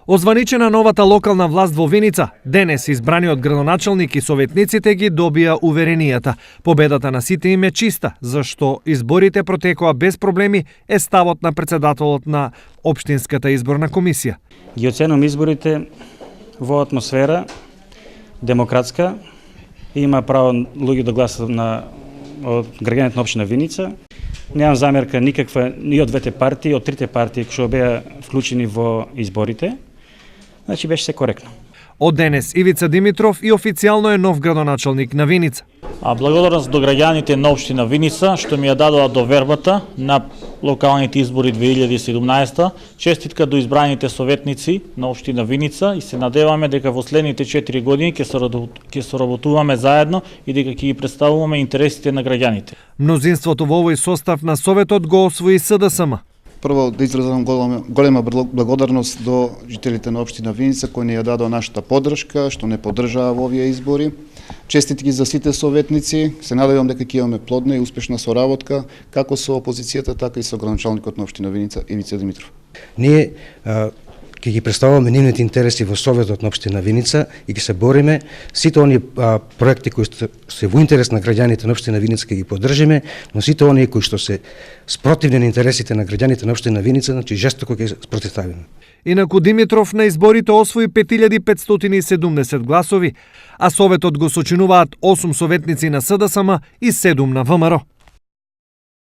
Озваничена новата локална власт во Виница, денес избраниот градоначалник и советниците ги добија уверенијата. Победата на сите им е чиста, зашто изборите протекоа без проблеми, е ставот на председателот на Општинската изборна комисија. Ги оценувам изборите во атмосфера демократска, има право луѓе да гласат од граѓаните на општина Виница. Немам замерка никаква ни од двете партии, од трите партии кои беа вклучени во изборите. Значи беше се коректно. Од денес Ивица Димитров и официјално е нов градоначалник на Виница. Благодарност до граѓаните на општина Виница што ми ја дадоа довербата на локалните избори 2017. Честитка до избраните советници на општина Виница и се надеваме дека во следните 4 години ќе соработуваме заедно и дека ќе ги представуваме интересите на граѓаните. Мнозинството во овој состав на Советот го освои СДСМ. Прво да изразам голема благодарност до жителите на општина Виница кои ни ја дадоа нашата поддршка, што не поддржаа во овие избори. Честитки за сите советници, се надевам дека ќе имаме плодна и успешна соработка како со опозицијата, така и со градоначалникот на општина Виница Ивица Димитров. Ние ќе ги представуваме нивните интереси во Советот на општина Виница и ќе се бориме сите оние проекти кои се во интерес на граѓаните на општина Виница ќе ги поддржиме, но сите оние кои што се спротивни на интересите на граѓаните на општина Виница, значи жестоко ќе се спротивставиме. Инаку Димитров на изборите освои 5570 гласови, а Советот го сочинуваат 8 советници на СДСМ и 7 на ВМРО.